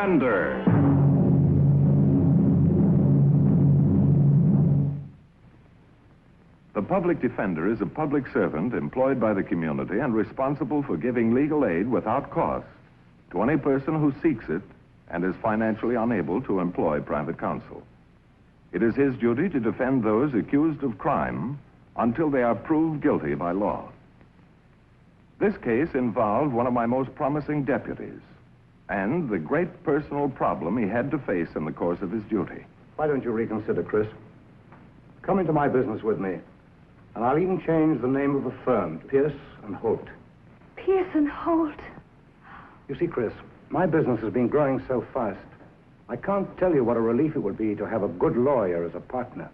Defender. The public defender is a public servant employed by the community and responsible for giving legal aid without cost to any person who seeks it and is financially unable to employ private counsel. It is his duty to defend those accused of crime until they are proved guilty by law. This case involved one of my most promising deputies and the great personal problem he had to face in the course of his duty. Why don't you reconsider, Chris? Come into my business with me, and I'll even change the name of the firm, Pierce and Holt. Pierce and Holt? You see, Chris, my business has been growing so fast, I can't tell you what a relief it would be to have a good lawyer as a partner.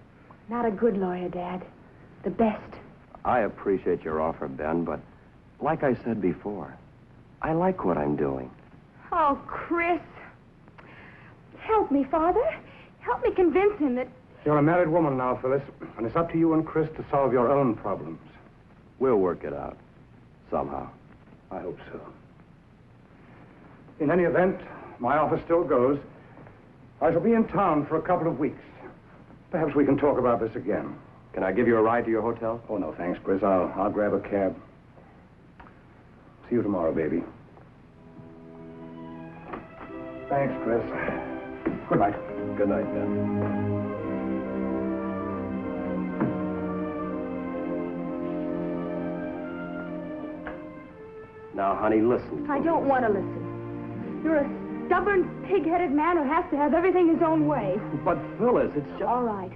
Not a good lawyer, Dad. The best. I appreciate your offer, Ben, but like I said before, I like what I'm doing. Oh, Chris. Help me, Father. Help me convince him that... You're a married woman now, Phyllis, and it's up to you and Chris to solve your own problems. We'll work it out. Somehow. I hope so. In any event, my offer still goes. I shall be in town for a couple of weeks. Perhaps we can talk about this again. Can I give you a ride to your hotel? Oh, no, thanks, Chris. I'll grab a cab. See you tomorrow, baby. Thanks, Chris. Good night. Good night, Ben. Now, honey, listen. I don't want to listen. You're a stubborn, pig-headed man who has to have everything his own way. But, Phyllis, it's just... All right.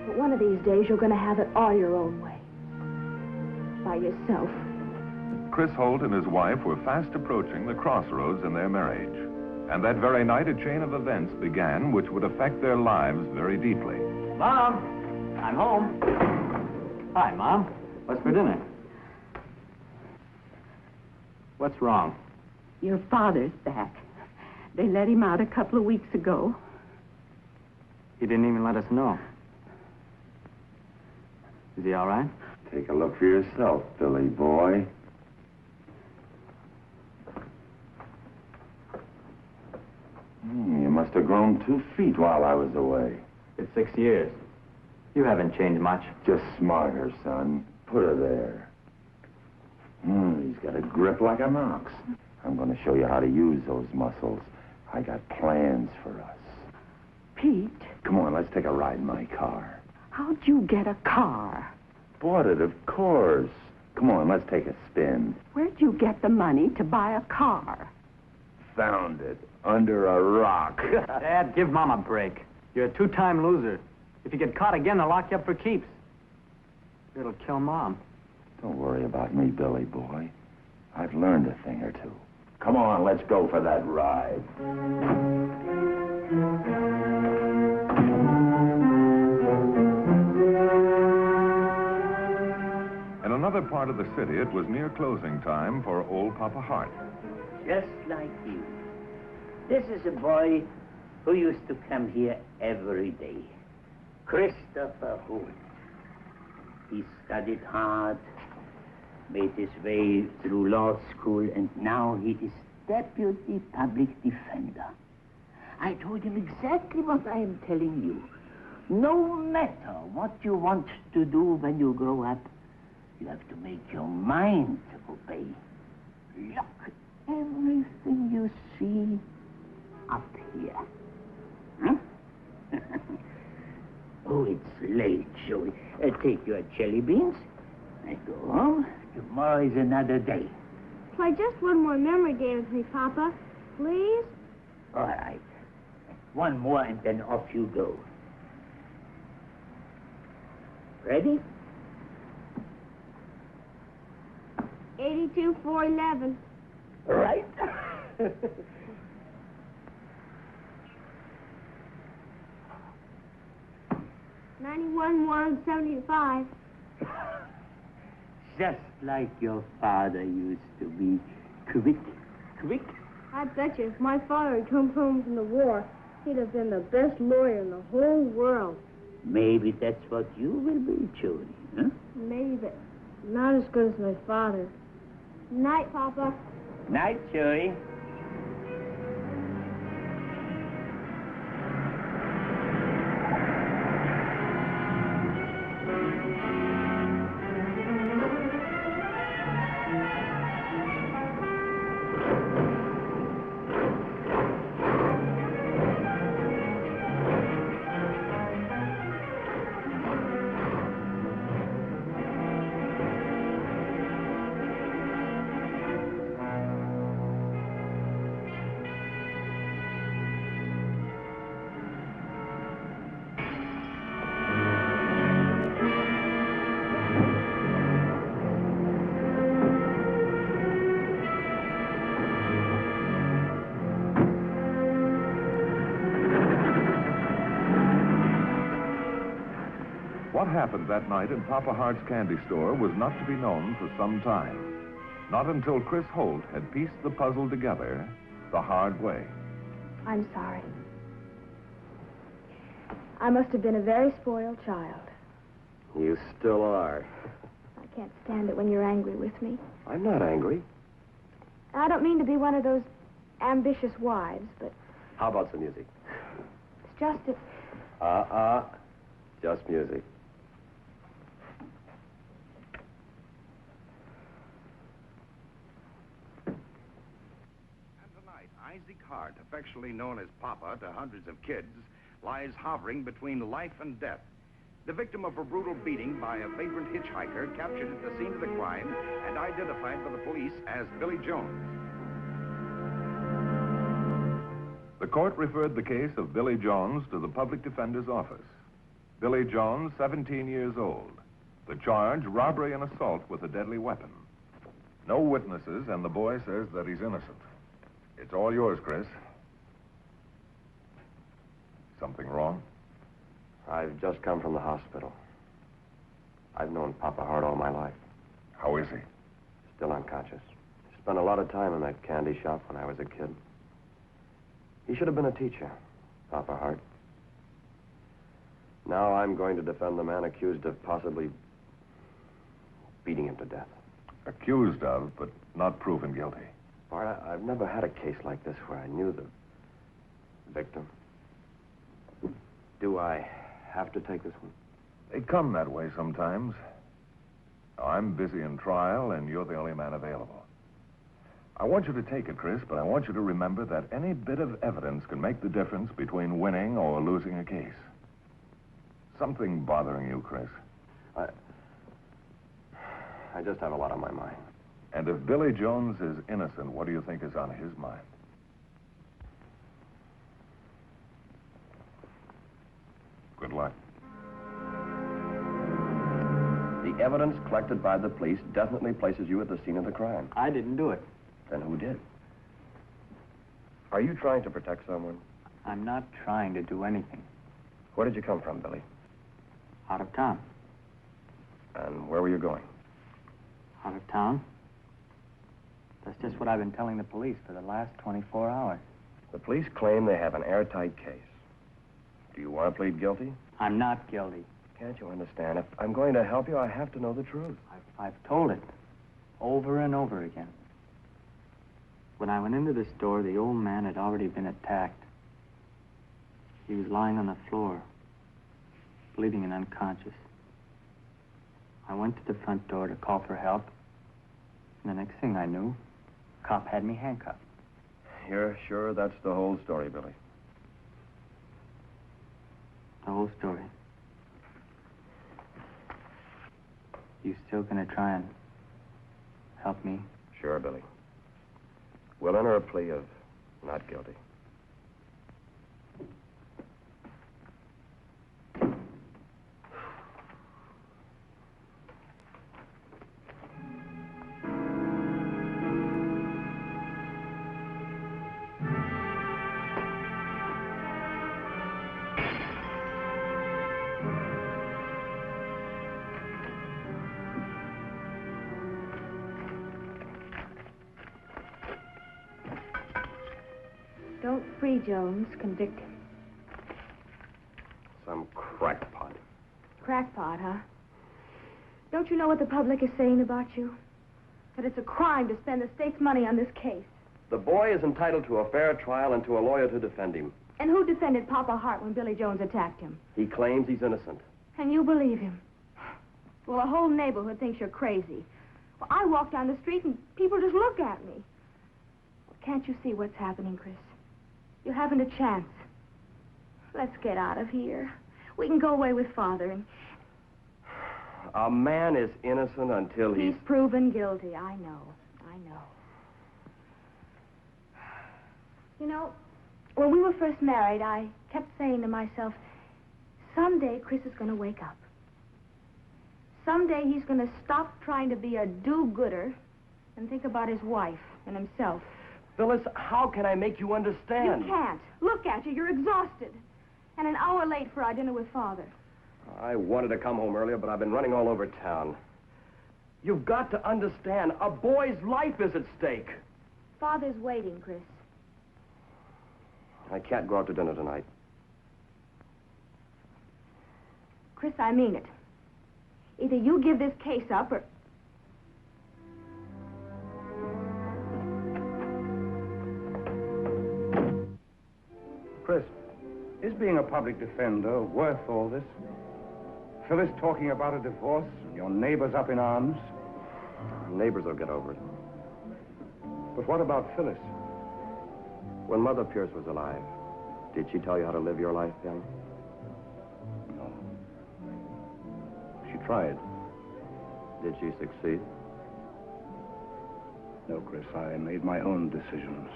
But one of these days, you're going to have it all your own way. By yourself. Chris Holt and his wife were fast approaching the crossroads in their marriage. And that very night, a chain of events began which would affect their lives very deeply. Mom, I'm home. Hi, Mom. What's for dinner? What's wrong? Your father's back. They let him out a couple of weeks ago. He didn't even let us know. Is he all right? Take a look for yourself, Billy boy. You must have grown 2 feet while I was away. It's 6 years. You haven't changed much. Just smarter, son. Put her there. He's got a grip like an ox. I'm going to show you how to use those muscles. I got plans for us. Pete, Come on, let's take a ride in my car. how'd you get a car? Bought it, of course. Come on, let's take a spin. Where'd you get the money to buy a car? Found it under a rock. Dad, give Mom a break. You're a 2-time loser. If you get caught again, they'll lock you up for keeps. It'll kill Mom. Don't worry about me, Billy boy. I've learned a thing or two. Come on, let's go for that ride. In another part of the city, it was near closing time for old Papa Hart. Just like you. This is a boy who used to come here every day. Christopher Holt. He studied hard, made his way through law school, and now he is deputy public defender. I told him exactly what I am telling you. No matter what you want to do when you grow up, you have to make your mind obey. Look, everything you see up here. Huh? Oh, it's late, Joey. Take your jelly beans. I go home. Tomorrow is another day. Play just one more memory game with me, Papa. Please? All right. One more and then off you go. Ready? 82, 411. All right. 91, 175. Just like your father used to be. Quick, quick. I bet you if my father had come home from the war, he'd have been the best lawyer in the whole world. Maybe that's what you will be, Joey, huh? Maybe, but not as good as my father. Night, Papa. Night, Joey. What happened that night in Papa Hart's candy store was not to be known for some time. Not until Chris Holt had pieced the puzzle together the hard way. I'm sorry. I must have been a very spoiled child. You still are. I can't stand it when you're angry with me. I'm not angry. I don't mean to be one of those ambitious wives, but How about some music? it's just that Just music. And tonight, Isaac Hart, affectionately known as Papa to hundreds of kids, lies hovering between life and death. The victim of a brutal beating by a vagrant hitchhiker captured at the scene of the crime and identified by the police as Billy Jones. The court referred the case of Billy Jones to the public defender's office. Billy Jones, 17 years old. The charge, robbery and assault with a deadly weapon. No witnesses, and the boy says that he's innocent. It's all yours, Chris. Something wrong? I've just come from the hospital. I've known Papa Hart all my life. How is he? Still unconscious. Spent a lot of time in that candy shop when I was a kid. He should have been a teacher, Papa Hart. Now I'm going to defend the man accused of possibly beating him to death. Accused of, but not proven guilty. Bart, I've never had a case like this where I knew the victim. Do I have to take this one? They come that way sometimes. Now, I'm busy in trial, and you're the only man available. I want you to take it, Chris, but I want you to remember that any bit of evidence can make the difference between winning or losing a case. Something bothering you, Chris? I just have a lot on my mind. And if Billy Jones is innocent, what do you think is on his mind? Good luck. The evidence collected by the police definitely places you at the scene of the crime. I didn't do it. Then who did? Are you trying to protect someone? I'm not trying to do anything. Where did you come from, Billy? Out of town. And where were you going? Out of town? That's just what I've been telling the police for the last 24 hours. The police claim they have an airtight case. Do you want to plead guilty? I'm not guilty. Can't you understand? If I'm going to help you, I have to know the truth. I've told it over and over again. When I went into the store, the old man had already been attacked. He was lying on the floor, bleeding and unconscious. I went to the front door to call for help, and the next thing I knew, a cop had me handcuffed. You're sure that's the whole story, Billy? The whole story. You still gonna try and help me? Sure, Billy. We'll enter a plea of not guilty. Don't free Jones, convict him. Some crackpot. Crackpot, huh? Don't you know what the public is saying about you? That it's a crime to spend the state's money on this case. The boy is entitled to a fair trial and to a lawyer to defend him. And who defended Papa Hart when Billy Jones attacked him? He claims he's innocent. And you believe him? Well, the whole neighborhood thinks you're crazy. Well, I walk down the street and people just look at me. Well, can't you see what's happening, Chris? You haven't a chance. Let's get out of here. We can go away with Father and... A man is innocent until He's proven guilty. I know. You know, when we were first married, I kept saying to myself, someday Chris is going to wake up. Someday he's going to stop trying to be a do-gooder and think about his wife and himself. Phyllis, how can I make you understand? You can't. Look at you. You're exhausted. And an hour late for our dinner with Father. I wanted to come home earlier, but I've been running all over town. You've got to understand, a boy's life is at stake. Father's waiting, Chris. I can't go out to dinner tonight. Chris, I mean it. Either you give this case up or... Chris, is being a public defender worth all this? Phyllis talking about a divorce, and your neighbors up in arms. Neighbors will get over it. But what about Phyllis? When Mother Pierce was alive, did she tell you how to live your life, young? No. She tried. Did she succeed? No, Chris, I made my own decisions.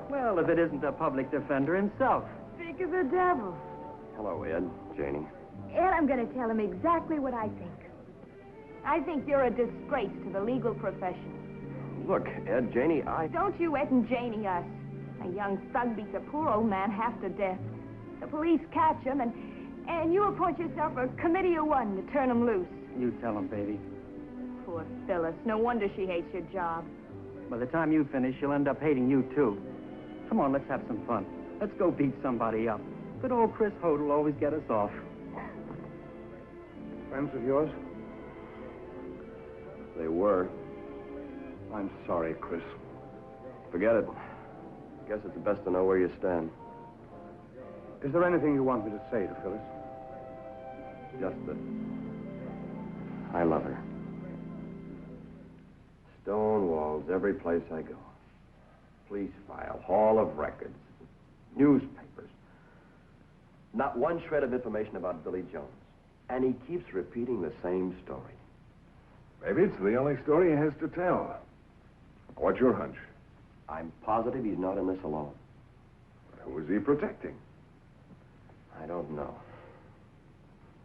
Well, if it isn't a public defender himself. Think of the devil. Hello, Ed, Janie. Ed, I'm going to tell him exactly what I think. I think you're a disgrace to the legal profession. Look, Ed, Janie, Don't you Ed and Janie us. A young thug beats a poor old man half to death. The police catch him, and you appoint yourself a committee of one to turn him loose. You tell him, baby. Poor Phyllis. No wonder she hates your job. By the time you finish, she'll end up hating you, too. Come on, let's have some fun. Let's go beat somebody up. Good old Chris Holt will always get us off. Friends of yours? They were. I'm sorry, Chris. Forget it. Guess it's best to know where you stand. Is there anything you want me to say to Phyllis? Just that I love her. Stone walls every place I go. Police file, hall of records, newspapers. Not one shred of information about Billy Jones. And he keeps repeating the same story. Maybe it's the only story he has to tell. What's your hunch? I'm positive he's not in this alone. Who is he protecting? I don't know.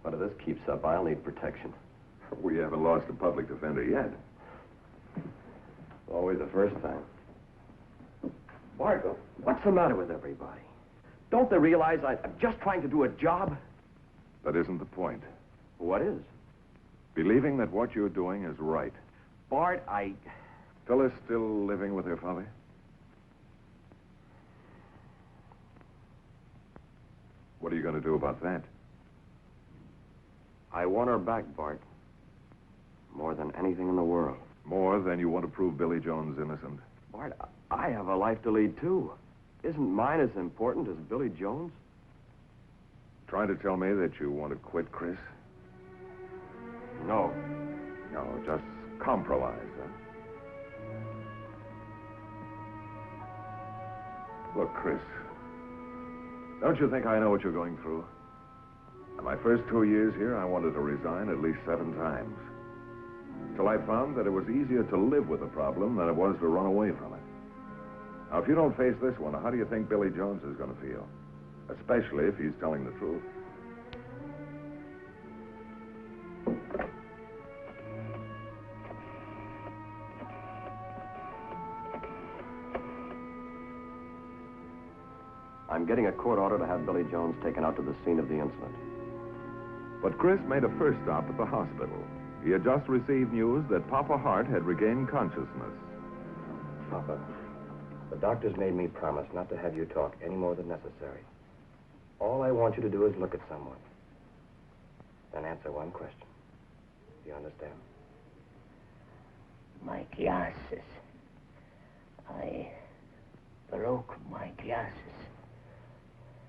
But if this keeps up, I'll need protection. We haven't lost a public defender yet. Always the first time. Margot, what's the matter with everybody? Don't they realize I'm just trying to do a job? That isn't the point. What is? Believing that what you're doing is right. Bart, Phyllis still living with her father? What are you going to do about that? I want her back, Bart. More than anything in the world. More than you want to prove Billy Jones innocent? Bart, I have a life to lead, too. Isn't mine as important as Billy Jones? Trying to tell me that you want to quit, Chris? No. No, just compromise, huh? Look, Chris, don't you think I know what you're going through? In my first 2 years here, I wanted to resign at least 7 times. Till I found that it was easier to live with a problem than it was to run away from it. Now, if you don't face this one, how do you think Billy Jones is going to feel? Especially if he's telling the truth. I'm getting a court order to have Billy Jones taken out to the scene of the incident. But Chris made a first stop at the hospital. He had just received news that Papa Hart had regained consciousness. Papa, the doctors made me promise not to have you talk any more than necessary. All I want you to do is look at someone. Then answer one question. Do you understand? My glasses. I broke my glasses.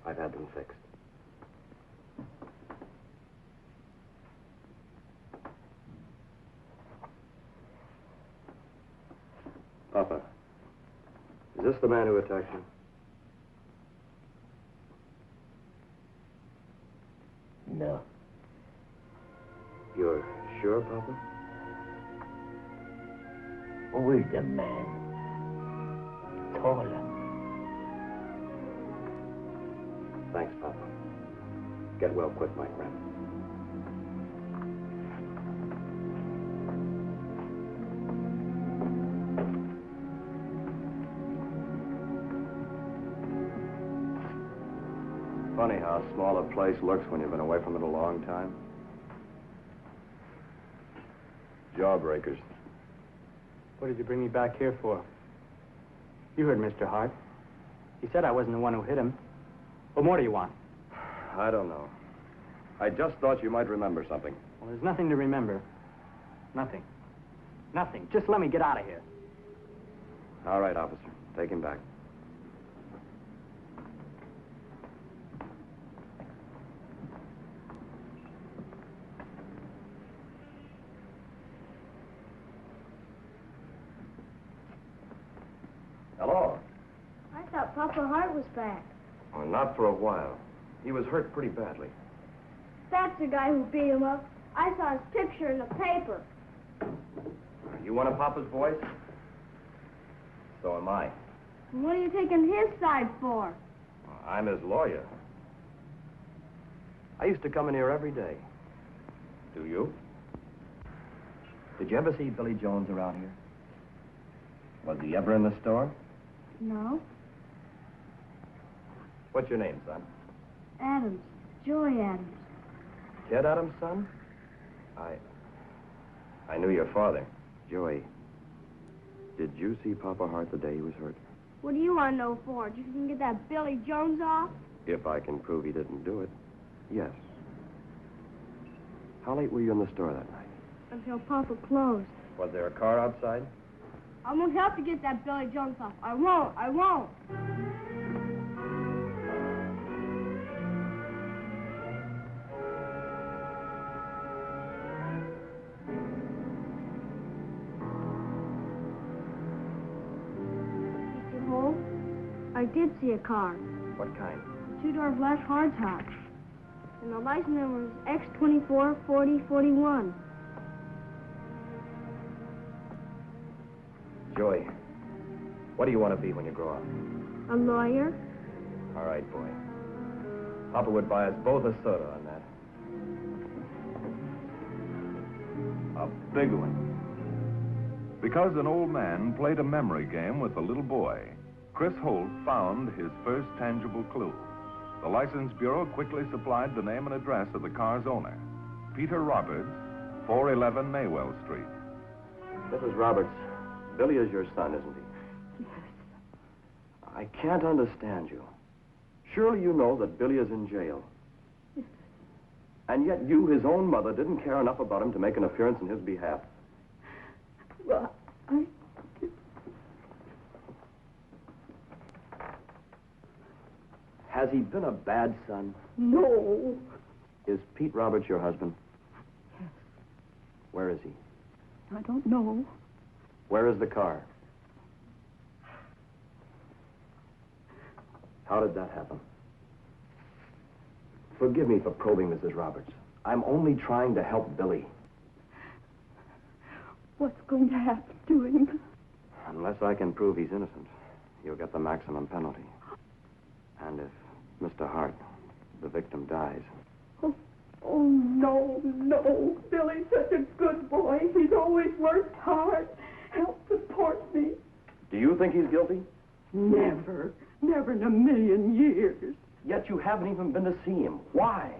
I've had them fixed. Papa, is this the man who attacked you? No. You're sure, Papa? Older man. Taller. Thanks, Papa. Get well quick, my friend. Funny how small a place looks when you've been away from it a long time. Jawbreakers. What did you bring me back here for? You heard Mr. Hart. He said I wasn't the one who hit him. What more do you want? I don't know. I just thought you might remember something. Well, there's nothing to remember. Nothing. Nothing. Just let me get out of here. All right, officer. Take him back. Hello. I thought Papa Hart was back. Well, not for a while. He was hurt pretty badly. That's the guy who beat him up. I saw his picture in the paper. You one of Papa's boys? So am I. What are you taking his side for? I'm his lawyer. I used to come in here every day. Do you? Did you ever see Billy Jones around here? Was he ever in the store? No. What's your name, son? Adams. Joy Adams. Ted Adams' son? I knew your father. Joey, did you see Papa Hart the day he was hurt? What do you want to know for? Just so you can get that Billy Jones off? If I can prove he didn't do it, yes. How late were you in the store that night? Until Papa closed. Was there a car outside? I won't help you get that Billy Jones off. I won't. I won't. Mr. Holt, I did see a car. What kind? Two-door flash hardtop. And the license number is X244041. Joey, what do you want to be when you grow up? A lawyer? All right, boy. Papa would buy us both a soda on that. A big one. Because an old man played a memory game with a little boy, Chris Holt found his first tangible clue. The License Bureau quickly supplied the name and address of the car's owner, Peter Roberts, 411 Maywell Street. Mrs. Roberts, Billy is your son, isn't he? Yes. I can't understand you. Surely you know that Billy is in jail. Yes. And yet you, his own mother, didn't care enough about him to make an appearance in his behalf. Well, Has he been a bad son? No. Is Pete Roberts your husband? Yes. Where is he? I don't know. Where is the car? How did that happen? Forgive me for probing, Mrs. Roberts. I'm only trying to help Billy. What's going to happen to him? Unless I can prove he's innocent, you'll get the maximum penalty. And if Mr. Hart, the victim, dies. Oh, no, no. Billy's such a good boy. He's always worked hard, helped support me. Do you think he's guilty? Never. Never in a million years. Yet you haven't even been to see him. Why?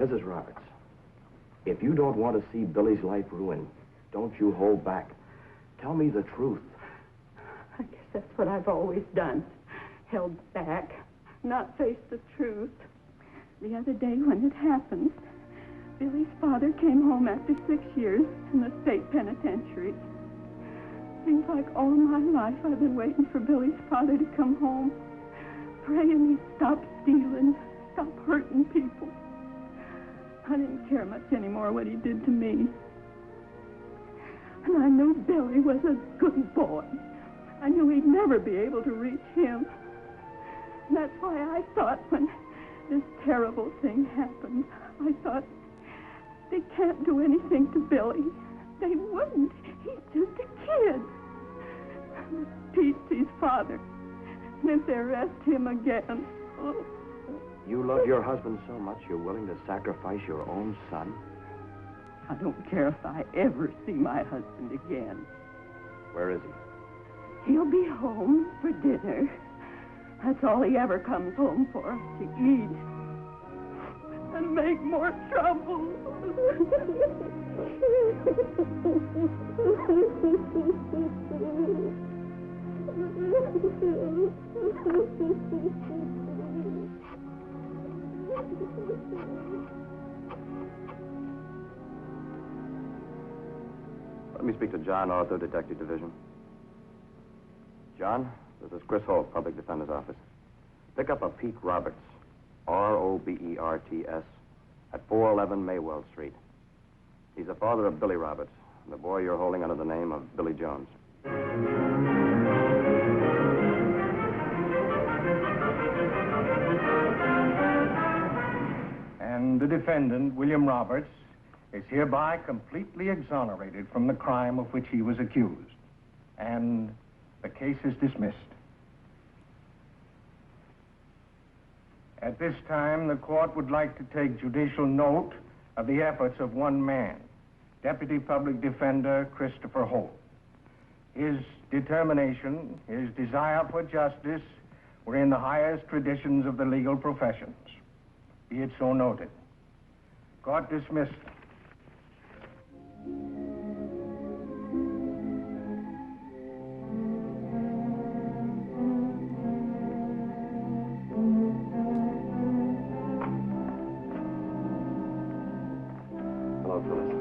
Mrs. Roberts, if you don't want to see Billy's life ruined, don't you hold back. Tell me the truth. I guess that's what I've always done. Held back, not faced the truth. The other day when it happened, Billy's father came home after 6 years in the state penitentiary. Seems like all my life I've been waiting for Billy's father to come home, praying he'd stop stealing, stop hurting people. I didn't care much anymore what he did to me. And I knew Billy was a good boy. I knew he'd never be able to reach him. And that's why I thought when this terrible thing happened, I thought, they can't do anything to Billy. They wouldn't. He's just a kid. Pete's his father. And if they arrest him again... Oh. You love your husband so much you're willing to sacrifice your own son? I don't care if I ever see my husband again. Where is he? He'll be home for dinner. That's all he ever comes home for, to eat. And make more trouble. Let me speak to John Arthur, Detective Division. John, this is Chris Holt, Public Defender's Office. Pick up a Pete Roberts, Roberts, at 411 Maywell Street. He's the father of Billy Roberts, the boy you're holding under the name of Billy Jones. And the defendant, William Roberts, is hereby completely exonerated from the crime of which he was accused. And the case is dismissed. At this time, the court would like to take judicial note of the efforts of one man, Deputy Public Defender Christopher Holt. His determination, his desire for justice were in the highest traditions of the legal professions. Be it so noted. Court dismissed. Hello, Phyllis.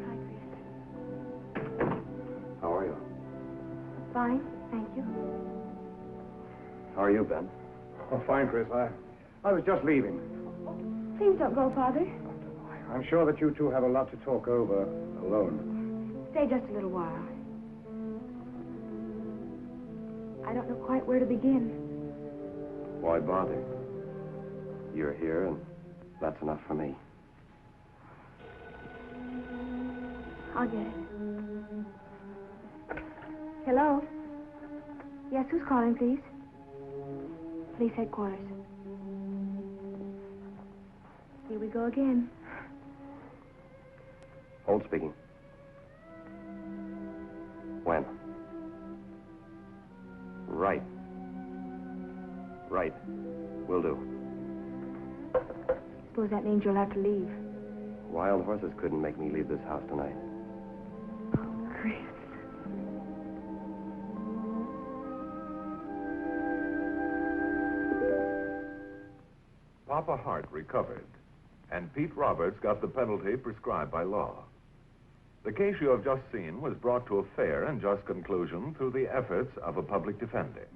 Hi, Chris. How are you? Fine, thank you. How are you, Ben? Oh, fine, Chris. I was just leaving. Please don't go, Father. I'm sure that you two have a lot to talk over alone. Stay just a little while. I don't know quite where to begin. Why bother? You're here, and that's enough for me. I'll get it. Hello? Yes, who's calling, please? Police headquarters. Here we go again. Holt speaking. When? Right. Right. Will do. Suppose that means you'll have to leave. Wild horses couldn't make me leave this house tonight. Oh, Chris. Papa Hart recovered, and Pete Roberts got the penalty prescribed by law. The case you have just seen was brought to a fair and just conclusion through the efforts of a public defender.